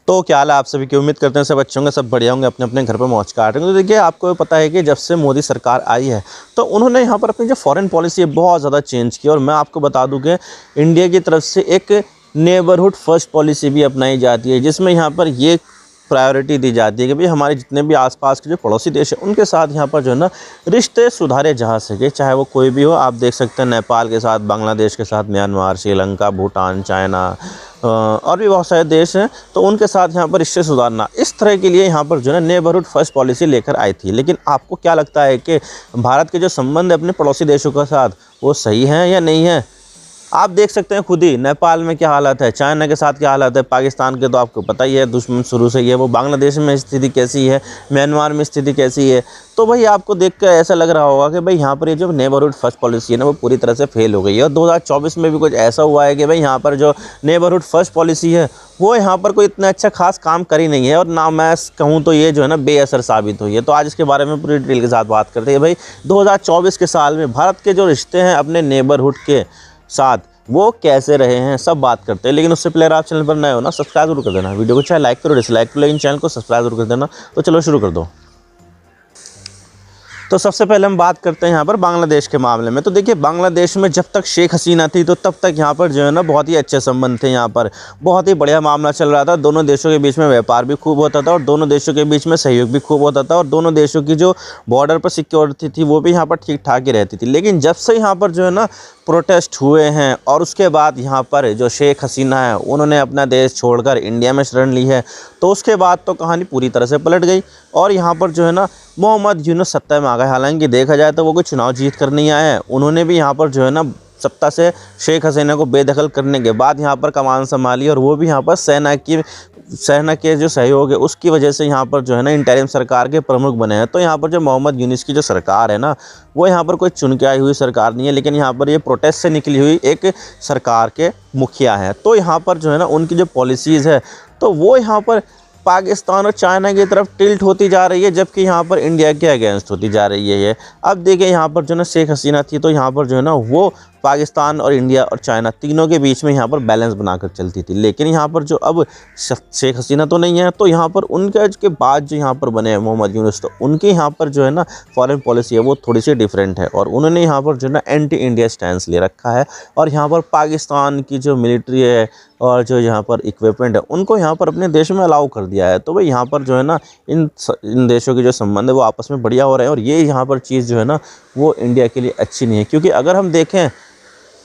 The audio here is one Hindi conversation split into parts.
तो क्या हाल है आप सभी की। उम्मीद करते हैं सब अच्छे होंगे, सब बढ़िया होंगे, अपने अपने घर पर मौज काट रहे हैं। तो देखिए, आपको पता है कि जब से मोदी सरकार आई है तो उन्होंने यहाँ पर अपनी जो फॉरेन पॉलिसी है बहुत ज़्यादा चेंज की। और मैं आपको बता दूं कि इंडिया की तरफ से एक नेबरहुड फर्स्ट पॉलिसी भी अपनाई जाती है, जिसमें यहाँ पर ये प्रायोरिटी दी जाती है कि भाई हमारे जितने भी आसपास के जो पड़ोसी देश हैं उनके साथ यहाँ पर जो है ना रिश्ते सुधारे जा सके, चाहे वो कोई भी हो। आप देख सकते हैं नेपाल के साथ, बांग्लादेश के साथ, म्यांमार, श्रीलंका, भूटान, चाइना और भी बहुत सारे देश हैं, तो उनके साथ यहाँ पर रिश्ते सुधारना, इस तरह के लिए यहाँ पर जो है ना नेबरहुड फर्स्ट पॉलिसी लेकर आई थी। लेकिन आपको क्या लगता है कि भारत के जो संबंध है अपने पड़ोसी देशों के साथ वो सही हैं या नहीं है? आप देख सकते हैं खुद ही नेपाल में क्या हालत है, चाइना के साथ क्या हालत है, पाकिस्तान के तो आपको पता ही है दुश्मन शुरू से ही है वो, बांग्लादेश में स्थिति कैसी है, म्यांमार में स्थिति कैसी है। तो भाई आपको देखकर ऐसा लग रहा होगा कि भाई यहाँ पर ये जो नेबरहुड फर्स्ट पॉलिसी है ना वो पूरी तरह से फेल हो गई है। और 2024 में भी कुछ ऐसा हुआ है कि भाई यहाँ पर जो नेबरहुड फर्स्ट पॉलिसी है वो यहाँ पर कोई इतना अच्छा खास काम करी नहीं है, और ना मैं कहूँ तो ये जो है ना बेअसर साबित हुई है। तो आज इसके बारे में पूरी डिटेल के साथ बात करते हैं। भाई 2024 के साल में भारत के जो रिश्ते हैं अपने नेबरहुड के साथ वो कैसे रहे हैं, सब बात करते हैं। लेकिन उससे पहले आप चैनल पर नए हो ना, सब्सक्राइब जरूर कर देना। वीडियो को चाहे लाइक करो डिसलाइक करो, लेकिन चैनल को सब्सक्राइब जरूर कर देना। तो चलो शुरू कर दो। तो सबसे पहले हम बात करते हैं यहाँ पर बांग्लादेश के मामले में। तो देखिए, बांग्लादेश में जब तक शेख हसीना थी तो तब तक यहाँ पर जो है ना बहुत ही अच्छे संबंध थे, यहाँ पर बहुत ही बढ़िया मामला चल रहा था। दोनों देशों के बीच में व्यापार भी खूब होता था और दोनों देशों के बीच में सहयोग भी खूब होता था, और दोनों देशों की जो बॉर्डर पर सिक्योरिटी थी वो भी यहाँ पर ठीक ठाक ही रहती थी। लेकिन जब से यहाँ पर जो है ना प्रोटेस्ट हुए हैं और उसके बाद यहाँ पर जो शेख हसीना है उन्होंने अपना देश छोड़कर इंडिया में शरण ली है, तो उसके बाद तो कहानी पूरी तरह से पलट गई। और यहाँ पर जो है ना मोहम्मद यूनुस सत्ता में आ गए। हालांकि देखा जाए तो वो कोई चुनाव जीत कर नहीं आए हैं, उन्होंने भी यहाँ पर जो है ना सत्ता से शेख हसीना को बेदखल करने के बाद यहाँ पर कमान संभाली, और वो भी यहाँ पर सेना के जो सहयोग है उसकी वजह से यहाँ पर जो है ना इंटरिम सरकार के प्रमुख बने हैं। तो यहाँ पर जो मोहम्मद यूनुस की जो सरकार है ना वो यहाँ पर कोई चुन के आई हुई सरकार नहीं है, लेकिन यहाँ पर ये प्रोटेस्ट से निकली हुई एक सरकार के मुखिया हैं। तो यहाँ पर जो है ना उनकी जो पॉलिसीज़ है तो वो यहाँ पर पाकिस्तान और चाइना की तरफ टिल्ट होती जा रही है, जबकि यहाँ पर इंडिया के अगेंस्ट होती जा रही है ये। अब देखिए, यहाँ पर जो है ना शेख हसीना थी तो यहाँ पर जो है ना वो पाकिस्तान और इंडिया और चाइना तीनों के बीच में यहाँ पर बैलेंस बनाकर चलती थी। लेकिन यहाँ पर जो अब शेख हसीना तो नहीं है, तो यहाँ पर उनके के बाद जो यहाँ पर बने हैं मोहम्मद यूनुस, तो उनके यहाँ पर जो है ना फॉरेन पॉलिसी है वो थोड़ी सी डिफरेंट है, और उन्होंने यहाँ पर जो है ना एंटी इंडिया स्टैंस ले रखा है। और यहाँ पर पाकिस्तान की जो मिलिट्री है और जो यहाँ पर इक्विपमेंट है उनको यहाँ पर अपने देश में अलाउ कर दिया है। तो भाई यहाँ पर जो है ना इन देशों के जो संबंध है वो आपस में बढ़िया हो रहे हैं, और ये यहाँ पर चीज़ जो है ना वो इंडिया के लिए अच्छी नहीं है। क्योंकि अगर हम देखें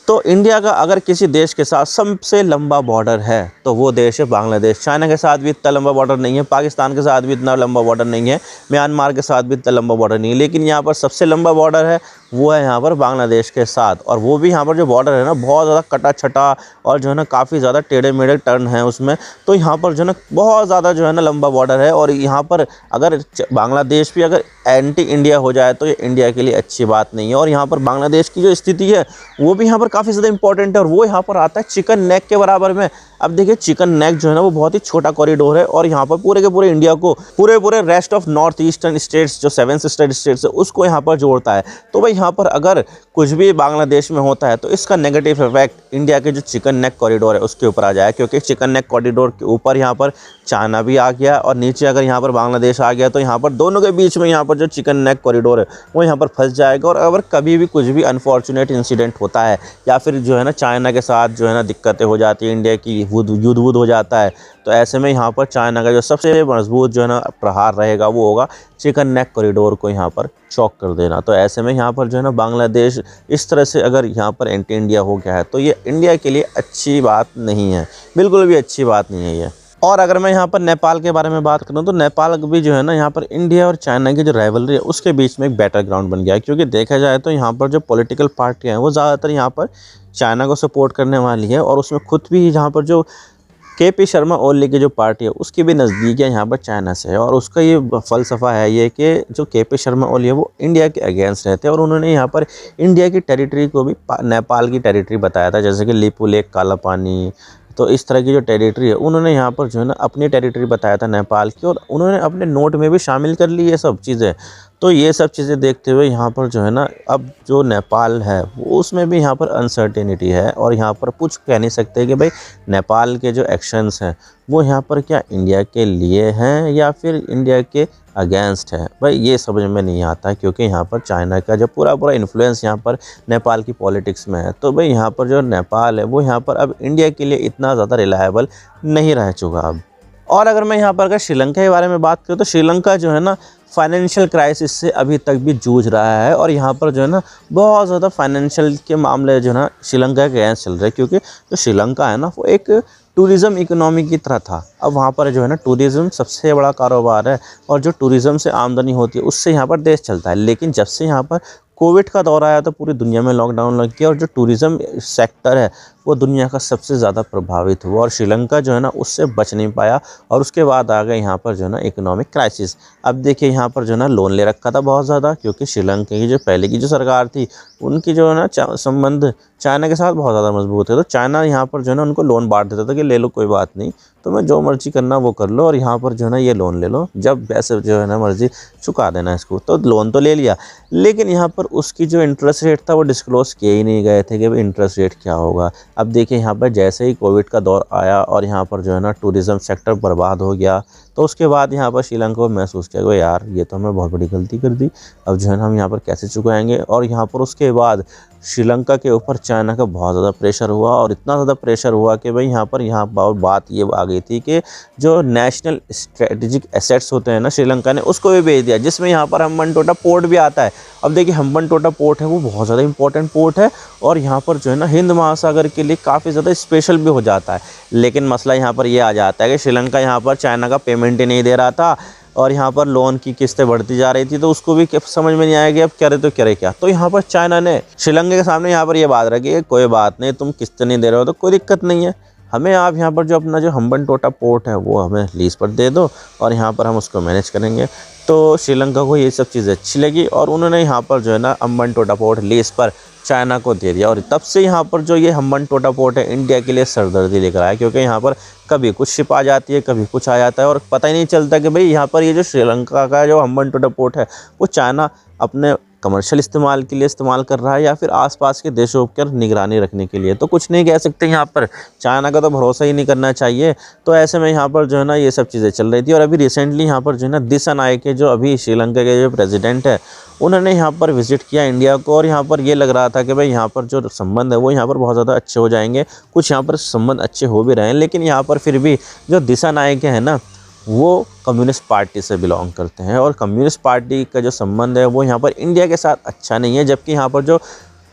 तो इंडिया का अगर किसी देश के साथ सबसे लंबा बॉर्डर है तो वो देश है बांग्लादेश। चाइना के साथ भी इतना लंबा बॉर्डर नहीं है, पाकिस्तान के साथ भी इतना लंबा बॉर्डर नहीं है, म्यांमार के साथ भी इतना लंबा बॉर्डर नहीं है, लेकिन यहाँ पर सबसे लंबा बॉर्डर है वो है यहाँ पर बांग्लादेश के साथ। और वो भी यहाँ पर जो बॉर्डर है ना बहुत ज़्यादा कटा छटा और जो है ना काफ़ी ज़्यादा टेढ़े मेढ़े टर्न है उसमें। तो यहाँ पर जो है ना बहुत ज़्यादा जो है ना लंबा बॉर्डर है, और यहाँ पर अगर बांग्लादेश भी अगर एंटी इंडिया हो जाए तो ये इंडिया के लिए अच्छी बात नहीं है। और यहाँ पर बांग्लादेश की जो स्थिति है वो भी यहाँ पर काफ़ी ज़्यादा इंपॉर्टेंट है, और वो यहाँ पर आता है चिकन नेक के बराबर में। अब देखिए, चिकन नेक जो है ना वो बहुत ही छोटा कॉरिडोर है, और यहाँ पर पूरे के पूरे इंडिया को पूरे rest of north eastern states जो 7 सिस्टर स्टेट्स है उसको यहाँ पर जोड़ता है। तो भाई यहाँ पर अगर कुछ भी बांग्लादेश में होता है तो इसका नेगेटिव इफेक्ट इंडिया के जो चिकन नेक कॉरिडोर है उसके ऊपर आ जाए, क्योंकि चिकन नेक कॉरिडोर के ऊपर यहाँ पर चाइना भी आ गया और नीचे अगर यहाँ पर बांग्लादेश आ गया, तो यहाँ पर दोनों के बीच में यहाँ पर जो चिकन नेक कॉरिडोर है वो यहाँ पर फंस जाएगा। और अगर कभी भी कुछ भी अनफॉर्चुनेट इंसिडेंट होता है या फिर जो है ना चाइना के साथ जो है ना दिक्कतें हो जाती है, इंडिया की युद्ध हो जाता है, तो ऐसे में यहाँ पर चाइना का जो सबसे मजबूत जो है ना प्रहार रहेगा वो होगा चिकन नेक कॉरिडोर को यहाँ पर चौक कर देना। तो ऐसे में यहाँ पर जो है ना बांग्लादेश इस तरह से अगर यहाँ पर एंटी इंडिया हो गया है तो ये इंडिया के लिए अच्छी बात नहीं है, बिल्कुल भी अच्छी बात नहीं है ये। और अगर मैं यहाँ पर नेपाल के बारे में बात करूँ तो नेपाल भी जो है ना यहाँ पर इंडिया और चाइना की जो राइवलरी है उसके बीच में एक बैटल ग्राउंड बन गया है। क्योंकि देखा जाए तो यहाँ पर जो पॉलिटिकल पार्टियाँ हैं वो ज़्यादातर यहाँ पर चाइना को सपोर्ट करने वाली है, और उसमें खुद भी यहाँ पर जो केपी शर्मा ओली की जो पार्टी है उसकी भी नज़दीकियाँ यहाँ पर चाइना से है। और उसका ये फ़लसफ़ा है ये कि जो केपी शर्मा ओली है वो इंडिया के अगेंस्ट रहते हैं, और उन्होंने यहाँ पर इंडिया की टेरिटरी को भी नेपाल की टेरिटरी बताया था, जैसे कि लिपू लेक, काला पानी। तो इस तरह की जो टेरिटरी है उन्होंने यहाँ पर जो है ना अपनी टेरिटरी बताया था नेपाल की, और उन्होंने अपने नोट में भी शामिल कर ली ये सब चीज़ें। तो ये सब चीज़ें देखते हुए यहाँ पर जो है ना, अब जो नेपाल है वो उसमें भी यहाँ पर अनसर्टेनिटी है, और यहाँ पर कुछ कह नहीं सकते कि भाई नेपाल के जो एक्शंस हैं वो यहाँ पर क्या इंडिया के लिए हैं या फिर इंडिया के अगेंस्ट है। भाई ये समझ में नहीं आता, क्योंकि यहाँ पर चाइना का जो पूरा इन्फ्लुएंस यहाँ पर नेपाल की पॉलिटिक्स में है। तो भाई यहाँ पर जो नेपाल है वो यहाँ पर अब इंडिया के लिए इतना ज़्यादा रिलायबल नहीं रह चुका अब। और अगर मैं यहाँ पर अगर श्रीलंका के बारे में बात करूँ तो श्रीलंका जो है ना फाइनेंशियल क्राइसिस से अभी तक भी जूझ रहा है, और यहाँ पर जो है ना बहुत ज़्यादा फाइनेंशियल के मामले जो है ना श्रीलंका के अगेंस्ट चल रहे हैं, क्योंकि जो श्रीलंका है ना वो एक टूरिज़्म इकोनॉमी की तरह था। अब वहाँ पर जो है ना टूरिज़्म सबसे बड़ा कारोबार है, और जो टूरिज़्म से आमदनी होती है उससे यहाँ पर देश चलता है। लेकिन जब से यहाँ पर कोविड का दौर आया तो पूरी दुनिया में लॉकडाउन लग गया, और जो टूरिज़्म सेक्टर है वो दुनिया का सबसे ज़्यादा प्रभावित हुआ, और श्रीलंका जो है ना उससे बच नहीं पाया, और उसके बाद आ गए यहाँ पर जो है ना इकोनॉमिक क्राइसिस। अब देखिए यहाँ पर जो है ना लोन ले रखा था बहुत ज़्यादा, क्योंकि श्रीलंका की जो पहले की जो सरकार थी उनकी जो है ना संबंध चाइना के साथ बहुत ज़्यादा मजबूत है। तो चाइना यहाँ पर जो है ना उनको लोन बांट देता था कि ले लो कोई बात नहीं, तुम्हें जो मर्जी करना वो कर लो, और यहाँ पर जो है ना ये लोन ले लो, जब वैसे जो है ना मर्जी चुका देना इसको। तो लोन तो ले लिया, लेकिन यहाँ पर उसकी जो इंटरेस्ट रेट था वो डिस्क्लोज़ किए ही नहीं गए थे कि भाई इंटरेस्ट रेट क्या होगा। अब देखिए यहाँ पर जैसे ही कोविड का दौर आया और यहाँ पर जो है ना टूरिज़्म सेक्टर बर्बाद हो गया, तो उसके बाद यहाँ पर श्रीलंका को महसूस किया कि यार ये तो हमने बहुत बड़ी गलती कर दी, अब जो है ना हम यहाँ पर कैसे चुकाएंगे। और यहाँ पर उसके बाद श्रीलंका के ऊपर चाइना का बहुत ज़्यादा प्रेशर हुआ, और इतना ज़्यादा प्रेशर हुआ कि भाई यहाँ पर बात ये आ गई थी कि जो नेशनल स्ट्रेटेजिक एसेट्स होते हैं ना श्रीलंका ने उसको भी भेज दिया, जिसमें यहाँ पर हम्बनटोटा पोर्ट भी आता है। अब देखिए हम्बनटोटा पोर्ट है वो बहुत ज़्यादा इंपॉर्टेंट पोर्ट है, और यहाँ पर जो है ना हिंद महासागर के लिए काफ़ी ज़्यादा स्पेशल भी हो जाता है। लेकिन मसला यहाँ पर ये आ जाता है कि श्रीलंका यहाँ पर चाइना का पेमेंट ही नहीं दे रहा था, और यहाँ पर लोन की किस्तें बढ़ती जा रही थी, तो उसको भी समझ में नहीं आया कि अब करे तो करे क्या। तो यहाँ पर चाइना ने श्रीलंका के सामने यहाँ पर ये बात रखी है, कोई बात नहीं, तुम किस्तें नहीं दे रहे हो तो कोई दिक्कत नहीं है, हमें आप यहाँ पर जो अपना जो हम्बनटोटा पोर्ट है वो हमें लीज़ पर दे दो, और यहाँ पर हम उसको मैनेज करेंगे। तो श्रीलंका को ये सब चीज़ें अच्छी लगी, और उन्होंने यहाँ पर जो है ना हम्बनटोटा पोर्ट लीज़ पर चाइना को दे दिया, और तब से यहाँ पर जो ये हम्बनटोटा पोर्ट है इंडिया के लिए सरदर्दी लेकर आया, क्योंकि यहाँ पर कभी कुछ शिप आ जाती है, कभी कुछ आ जाता है, और पता ही नहीं चलता कि भाई यहाँ पर ये जो श्रीलंका का जो हम्बनटोटा पोर्ट है वो चाइना अपने कमर्शियल इस्तेमाल के लिए इस्तेमाल कर रहा है या फिर आसपास के देशों पर निगरानी रखने के लिए। तो कुछ नहीं कह सकते यहाँ पर, चाइना का तो भरोसा ही नहीं करना चाहिए। तो ऐसे में यहाँ पर जो है ना ये सब चीज़ें चल रही थी, और अभी रिसेंटली यहाँ पर जो है ना दिसानायके के जो अभी श्रीलंका के जो प्रेसिडेंट है उन्होंने यहाँ पर विज़िट किया इंडिया को, और यहाँ पर ये लग रहा था कि भाई यहाँ पर जो संबंध है वो यहाँ पर बहुत ज़्यादा अच्छे हो जाएंगे। कुछ यहाँ पर संबंध अच्छे हो भी रहे हैं, लेकिन यहाँ पर फिर भी जो दिसानायके हैं ना वो कम्युनिस्ट पार्टी से बिलोंग करते हैं, और कम्युनिस्ट पार्टी का जो संबंध है वो यहाँ पर इंडिया के साथ अच्छा नहीं है, जबकि यहाँ पर जो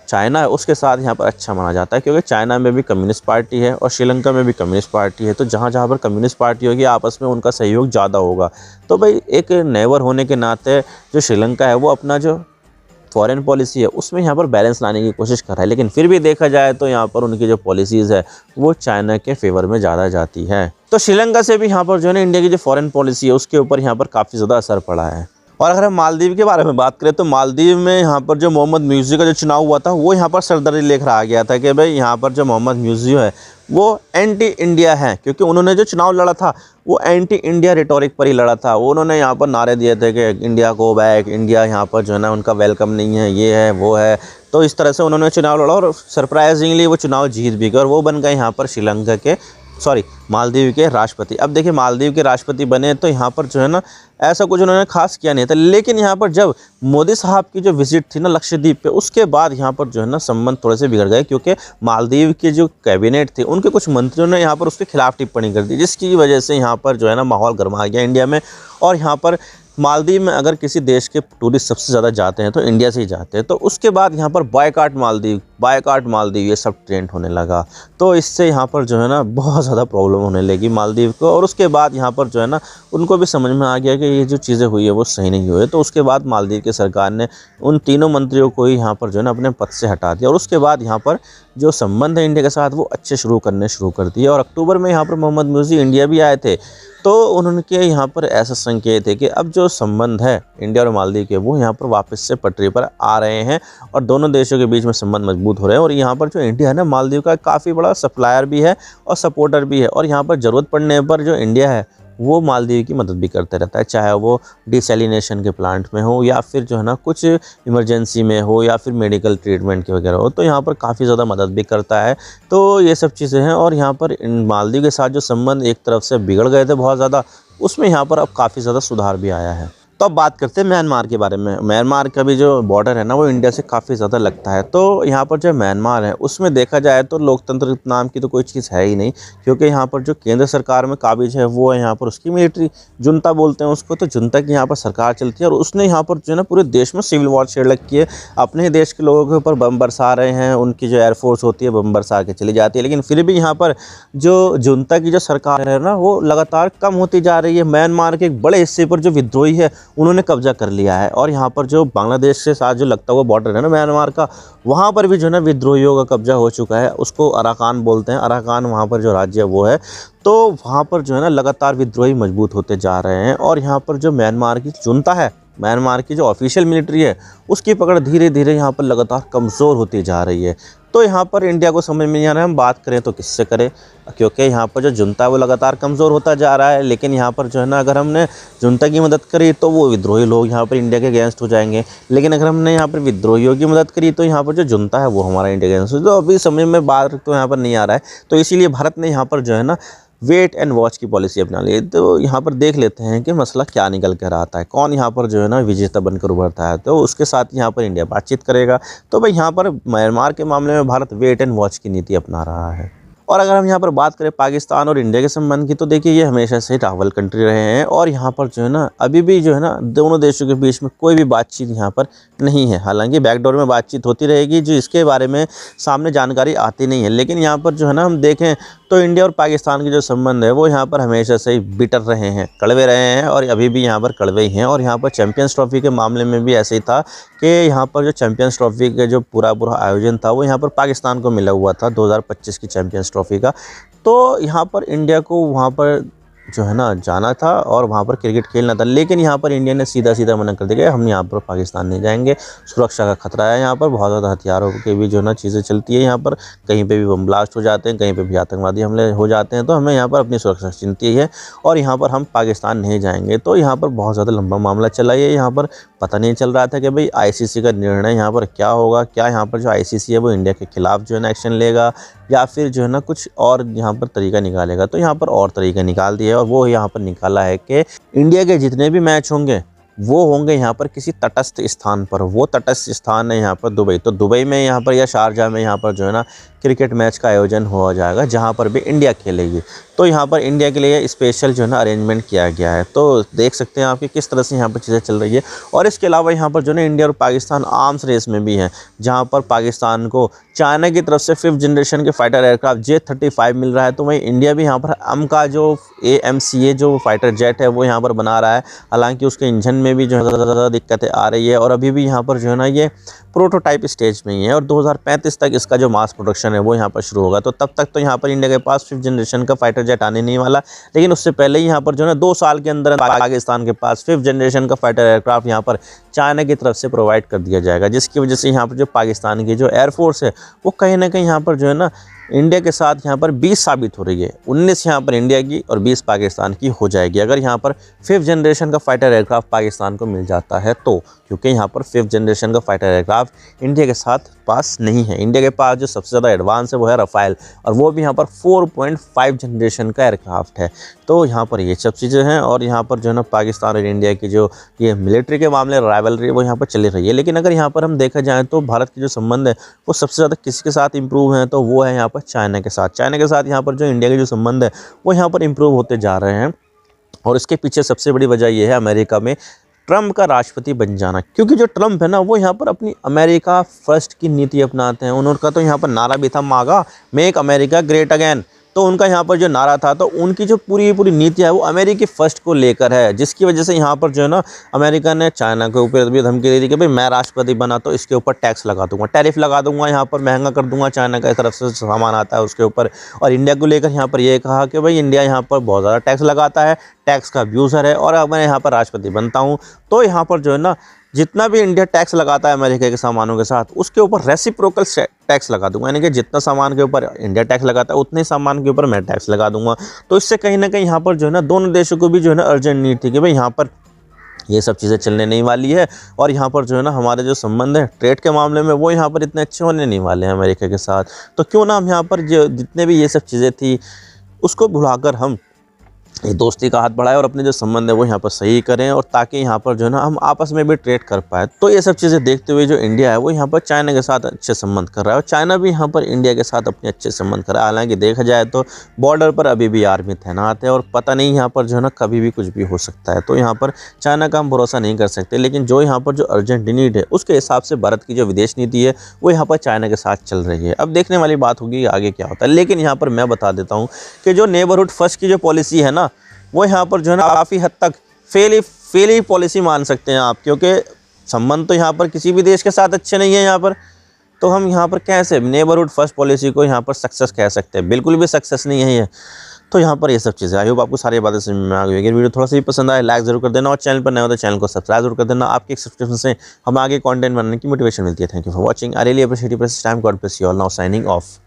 चाइना है उसके साथ यहाँ पर अच्छा माना जाता है, क्योंकि चाइना में भी कम्युनिस्ट पार्टी है और श्रीलंका में भी कम्युनिस्ट पार्टी है। तो जहाँ जहाँ पर कम्युनिस्ट पार्टी होगी आपस में उनका सहयोग ज़्यादा होगा। तो भाई एक नेबर होने के नाते जो श्रीलंका है वो अपना जो फॉरेन पॉलिसी है उसमें यहाँ पर बैलेंस लाने की कोशिश कर रहा है, लेकिन फिर भी देखा जाए तो यहाँ पर उनकी जो पॉलिसीज़ है वो चाइना के फेवर में ज़्यादा जाती है। तो श्रीलंका से भी यहाँ पर जो है ना इंडिया की जो फॉरेन पॉलिसी है उसके ऊपर यहाँ पर काफ़ी ज़्यादा असर पड़ा है। और अगर हम मालदीव के बारे में बात करें तो मालदीव में यहाँ पर जो मोहम्मद म्यूज़ी का जो चुनाव हुआ था वो यहाँ पर सरदर्दी लेकर आ गया था कि भाई यहाँ पर जो मोहम्मद म्यूज़ी है वो एंटी इंडिया है, क्योंकि उन्होंने जो चुनाव लड़ा था वो एंटी इंडिया रिटोरिक पर ही लड़ा था। उन्होंने यहाँ पर नारे दिए थे कि इंडिया को बैक, इंडिया यहाँ पर जो है ना उनका वेलकम नहीं है, ये है वो है। तो इस तरह से उन्होंने चुनाव लड़ा, और सरप्राइजिंगली वो चुनाव जीत भी गए, और वो बन गए यहाँ पर श्रीलंका के मालदीव के राष्ट्रपति। अब देखिए मालदीव के राष्ट्रपति बने तो यहाँ पर जो है ना ऐसा कुछ उन्होंने खास किया नहीं था, लेकिन यहाँ पर जब मोदी साहब की जो विजिट थी ना लक्षद्वीप पे उसके बाद यहाँ पर जो है ना संबंध थोड़े से बिगड़ गए, क्योंकि मालदीव के जो कैबिनेट थे उनके कुछ मंत्रियों ने यहाँ पर उसके खिलाफ टिप्पणी कर दी, जिसकी वजह से यहाँ पर जो है ना माहौल गर्मा गया इंडिया में। और यहाँ पर मालदीव में अगर किसी देश के टूरिस्ट सबसे ज़्यादा जाते हैं तो इंडिया से ही जाते हैं, तो उसके बाद यहाँ पर बायकॉट मालदीव ये सब ट्रेंड होने लगा। तो इससे यहाँ पर जो है ना बहुत ज़्यादा प्रॉब्लम होने लगी मालदीव को, और उसके बाद यहाँ पर जो है ना उनको भी समझ में आ गया कि ये जो चीज़ें हुई है वो सही नहीं हुई। तो उसके बाद मालदीव की सरकार ने उन तीनों मंत्रियों को ही यहाँ पर जो है ना अपने पद से हटा दिया, और उसके बाद यहाँ पर जो संबंध है इंडिया के साथ वो अच्छे शुरू कर दिए। और अक्टूबर में यहाँ पर मोहम्मद म्यूज़ी इंडिया भी आए थे, तो उनके यहाँ पर ऐसा संकेत है कि अब जो संबंध है इंडिया और मालदीव के वो यहाँ पर वापस से पटरी पर आ रहे हैं, और दोनों देशों के बीच में संबंध मजबूत हो रहे हैं। और यहाँ पर जो इंडिया है ना मालदीव का काफ़ी बड़ा सप्लायर भी है और सपोर्टर भी है, और यहाँ पर ज़रूरत पड़ने पर जो इंडिया है वो मालदीव की मदद भी करते रहता है, चाहे वो डिसैलिनेशन के प्लांट में हो या फिर जो है ना कुछ इमरजेंसी में हो या फिर मेडिकल ट्रीटमेंट के वगैरह हो, तो यहाँ पर काफ़ी ज़्यादा मदद भी करता है। तो ये सब चीज़ें हैं और यहाँ पर इन मालदीव के साथ जो संबंध एक तरफ से बिगड़ गए थे बहुत ज़्यादा, उसमें यहाँ पर अब काफ़ी ज़्यादा सुधार भी आया है। तो अब बात करते हैं म्यांमार के बारे में। म्यांमार का भी जो बॉर्डर है ना वो इंडिया से काफ़ी ज़्यादा लगता है। तो यहाँ पर जो म्यांमार है उसमें देखा जाए तो लोकतंत्र नाम की तो कोई चीज़ है ही नहीं, क्योंकि यहाँ पर जो केंद्र सरकार में काबिज है वो है यहाँ पर उसकी मिलिट्री जुनता बोलते हैं उसको। तो जुनता की यहाँ पर सरकार चलती है और उसने यहाँ पर जो है ना पूरे देश में सिविल वॉर छेड़ रखी है। अपने ही देश के लोगों के ऊपर बम बरसा रहे हैं, उनकी जो एयरफोर्स होती है बम बरसा के चली जाती है, लेकिन फिर भी यहाँ पर जो जुनता की जो सरकार है ना वो लगातार कम होती जा रही है। म्यांमार के एक बड़े हिस्से पर जो विद्रोही है उन्होंने कब्जा कर लिया है और यहाँ पर जो बांग्लादेश के साथ जो लगता हुआ बॉर्डर है ना म्यांमार का, वहाँ पर भी जो है ना विद्रोहियों का कब्जा हो चुका है। उसको अराकान बोलते हैं, अराकान वहाँ पर जो राज्य है वो है। तो वहाँ पर जो है ना लगातार विद्रोही मजबूत होते जा रहे हैं और यहाँ पर जो म्यांमार की जुनता है, म्यांमार की जो ऑफिशियल मिलिट्री है, उसकी पकड़ धीरे धीरे यहाँ पर लगातार कमज़ोर होती जा रही है। तो यहाँ पर इंडिया को समझ में नहीं आ रहा है हम बात करें तो किससे करें, क्योंकि यहाँ पर जो जुनता है वो लगातार कमज़ोर होता जा रहा है। लेकिन यहाँ पर जो है ना अगर हमने जुनता की मदद करी तो वो विद्रोही लोग यहाँ पर इंडिया के अगेंस्ट हो जाएंगे, लेकिन अगर हमने यहाँ पर विद्रोहियों की मदद करी तो यहाँ पर जो जुनता है वो हमारा इंडिया के अगेंस्ट हो। तो अभी समझ में बात तो यहाँ पर नहीं आ रहा है। तो इसीलिए भारत ने यहाँ पर जो है ना वेट एंड वॉच की पॉलिसी अपना ली। तो यहाँ पर देख लेते हैं कि मसला क्या निकल कर आता है, कौन यहाँ पर जो है ना विजेता बनकर उभरता है। तो उसके साथ यहाँ पर इंडिया बातचीत करेगा। तो भाई यहाँ पर म्यांमार के मामले में भारत वेट एंड वॉच की नीति अपना रहा है। और अगर हम यहाँ पर बात करें पाकिस्तान और इंडिया के संबंध की, तो देखिए ये हमेशा से राइवल कंट्री रहे हैं और यहाँ पर जो है ना अभी भी जो है ना दोनों देशों के बीच में कोई भी बातचीत यहाँ पर नहीं है। हालांकि बैकडोर में बातचीत होती रहेगी, जो इसके बारे में सामने जानकारी आती नहीं है। लेकिन यहाँ पर जो है ना हम देखें तो इंडिया और पाकिस्तान के जो संबंध है वो यहाँ पर हमेशा से ही बिटर रहे हैं, कड़वे रहे हैं और अभी भी यहाँ पर कड़वे ही हैं। और यहाँ पर चैम्पियंस ट्रॉफी के मामले में भी ऐसे ही था कि यहाँ पर जो चैम्पियंस ट्रॉफी का जो पूरा आयोजन था वो यहाँ पर पाकिस्तान को मिला हुआ था 2025 की चैम्पियंस ट्रॉफी का। तो यहाँ पर इंडिया को वहाँ पर जो है ना जाना था और वहाँ पर क्रिकेट खेलना था, लेकिन यहाँ पर इंडिया ने सीधा सीधा मना कर दिया हम यहाँ पर पाकिस्तान नहीं जाएंगे, सुरक्षा का खतरा है, यहाँ पर बहुत ज़्यादा हथियारों के भी जो है ना चीज़ें चलती है, यहाँ पर कहीं पे भी बम ब्लास्ट हो जाते हैं, कहीं पे भी आतंकवादी हमले हो जाते हैं, तो हमें यहाँ पर अपनी सुरक्षा चिंती है और यहाँ पर हम पाकिस्तान नहीं जाएंगे। तो यहाँ पर बहुत ज़्यादा लंबा मामला चला है। यहाँ पर पता नहीं चल रहा था कि भाई ICC का निर्णय यहाँ पर क्या होगा, क्या यहाँ पर जो ICC है वो इंडिया के खिलाफ जो है ना एक्शन लेगा या फिर जो है ना कुछ और यहाँ पर तरीका निकालेगा। तो यहाँ पर और तरीका निकाल दिया है और वो यहाँ पर निकाला है कि इंडिया के जितने भी मैच होंगे वो होंगे यहाँ पर किसी तटस्थ स्थान पर। वो तटस्थ स्थान है यहाँ पर दुबई। तो दुबई में यहाँ पर या शारजाह में यहाँ पर जो है ना क्रिकेट मैच का आयोजन हो जाएगा, जहाँ पर भी इंडिया खेलेगी। तो यहाँ पर इंडिया के लिए स्पेशल जो है ना अरेंजमेंट किया गया है। तो देख सकते हैं आपकी किस तरह से यहाँ पर चीज़ें चल रही है। और इसके अलावा यहाँ पर जो है इंडिया और पाकिस्तान आर्म्स रेस में भी हैं, जहाँ पर पाकिस्तान को चाइना की तरफ से 5th जनरेशन के फाइटर एयरक्राफ्ट J-35 मिल रहा है। तो वहीं इंडिया भी यहाँ पर का जो AMCA जो फाइटर जेट है वो यहाँ पर बना रहा है। हालांकि उसके इंजन में भी जो है ज़्यादा दिक्कतें आ रही है और अभी भी यहाँ पर जो है ना ये प्रोटोटाइप स्टेज में ही है और 2035 तक इसका जो मास प्रोडक्शन है वो यहाँ पर शुरू होगा। तो तब तक तो यहाँ पर इंडिया के पास 5th जनरेशन का फाइटर जेट आने नहीं वाला, लेकिन उससे पहले ही यहाँ पर जो है ना 2 साल के अंदर पाकिस्तान के पास 5th जनरेशन का फाइटर एयरक्राफ्ट यहाँ पर चाइना की तरफ से प्रोवाइड कर दिया जाएगा, जिसकी वजह से यहाँ पर जो पाकिस्तान की जो एयरफोर्स है वो कहीं ना कहीं यहाँ पर जो है ना इंडिया के साथ यहाँ पर 20 साबित हो रही है। 19 यहाँ पर इंडिया की और 20 पाकिस्तान की हो जाएगी अगर यहाँ पर 5th जनरेशन का फाइटर एयरक्राफ्ट पाकिस्तान को मिल जाता है तो, क्योंकि यहाँ पर 5th जनरेशन का फाइटर एयरक्राफ्ट इंडिया के साथ पास नहीं है। इंडिया के पास जो सबसे ज़्यादा एडवांस है वो है रफ़ाल और वो भी यहाँ पर 4.5 जनरेशन का एयरक्राफ्ट है। तो यहाँ पर ये सब चीज़ें हैं और यहाँ पर जो है ना पाकिस्तान और इंडिया की जो ये मिलिट्री के मामले राइवलरी वो यहाँ पर चली रही है। लेकिन अगर यहाँ पर हम देखा जाए तो भारत के जो संबंध है वो सबसे ज़्यादा किसके साथ इंप्रूव हैं, तो वो है यहाँ पर चाइना के साथ। चाइना के साथ यहाँ पर जो इंडिया के जो संबंध है वो यहाँ पर इंप्रूव होते जा रहे हैं और इसके पीछे सबसे बड़ी वजह ये है अमेरिका में ट्रम्प का राष्ट्रपति बन जाना। क्योंकि जो ट्रम्प है ना वो यहाँ पर अपनी अमेरिका फर्स्ट की नीति अपनाते हैं। उनका तो यहाँ पर नारा भी था मागा मेक अमेरिका ग्रेट अगेन। तो उनका यहाँ पर जो नारा था तो उनकी जो पूरी नीति है वो अमेरिकी फर्स्ट को लेकर है, जिसकी वजह से यहाँ पर जो है ना अमेरिका ने चाइना के ऊपर भी धमकी दे दी कि भाई मैं राष्ट्रपति बना तो इसके ऊपर टैक्स लगा दूंगा, टैरिफ लगा दूंगा, यहाँ पर महंगा कर दूंगा, चाइना की तरफ से सामान आता है उसके ऊपर। और इंडिया को लेकर यहाँ पर ये कहा कि भाई इंडिया यहाँ पर बहुत ज़्यादा टैक्स लगाता है, टैक्स का अब्यूज़र है और अब मैं यहाँ पर राष्ट्रपति बनता हूँ। तो यहाँ पर जो है ना जितना भी इंडिया टैक्स लगाता है अमेरिका के सामानों के साथ, उसके ऊपर रेसिप्रोकल टैक्स लगा दूंगा, यानी कि जितना सामान के ऊपर इंडिया टैक्स लगाता है उतने सामान के ऊपर मैं टैक्स लगा दूंगा। तो इससे कहीं ना कहीं यहाँ पर जो है ना दोनों देशों को भी जो है ना अर्जेंट नीड थी कि भाई यहाँ पर ये सब चीज़ें चलने नहीं वाली है, और यहाँ पर जो है ना हमारे जो संबंध है ट्रेड के मामले में वो यहाँ पर इतने अच्छे होने नहीं वाले हैं अमेरिका के साथ। तो क्यों ना हम यहाँ पर जो जितने भी ये सब चीज़ें थी उसको भुलाकर हम ये दोस्ती का हाथ बढ़ाएं और अपने जो संबंध है वो यहाँ पर सही करें, और ताकि यहाँ पर जो है ना हम आपस में भी ट्रेड कर पाए। तो ये सब चीज़ें देखते हुए जो इंडिया है वो यहाँ पर चाइना के साथ अच्छे संबंध कर रहा है, और चाइना भी यहाँ पर इंडिया के साथ अपने अच्छे संबंध कर रहा है। हालांकि देखा जाए तो बॉर्डर पर अभी भी आर्मी तैनात है, और पता नहीं यहाँ पर जो है ना कभी भी कुछ भी हो सकता है। तो यहाँ पर चाइना का हम भरोसा नहीं कर सकते, लेकिन जो यहाँ पर जो अर्जेंट नीड है उसके हिसाब से भारत की जो विदेश नीति है वो यहाँ पर चाइना के साथ चल रही है। अब देखने वाली बात होगी आगे क्या होता है। लेकिन यहाँ पर मैं बता देता हूँ कि जो नेबरहुड फर्स्ट की जो पॉलिसी है ना वो यहाँ पर जो है ना काफ़ी हद तक फेल ही पॉलिसी मान सकते हैं आप, क्योंकि संबंध तो यहाँ पर किसी भी देश के साथ अच्छे नहीं है यहाँ पर। तो हम यहाँ पर कैसे नेबरहुड फर्स्ट पॉलिसी को यहाँ पर सक्सेस कह सकते हैं? बिल्कुल भी सक्सेस नहीं है ये। तो यहाँ पर ये सब चीज़ें, आई होप आपको सारी बातें समझ में आ गई होगी। वीडियो थोड़ा सा भी पसंद आए लाइक जरूर कर देना, और चैनल पर नए हो तो चैनल को सब्सक्राइब जरूर कर देना। आपके एक सब्सक्रिप्शन से हमें आगे कंटेंट बनाने की मोटिवेशन मिलती है। Thank you for watching, I really appreciate your time. God bless you all. Now signing off.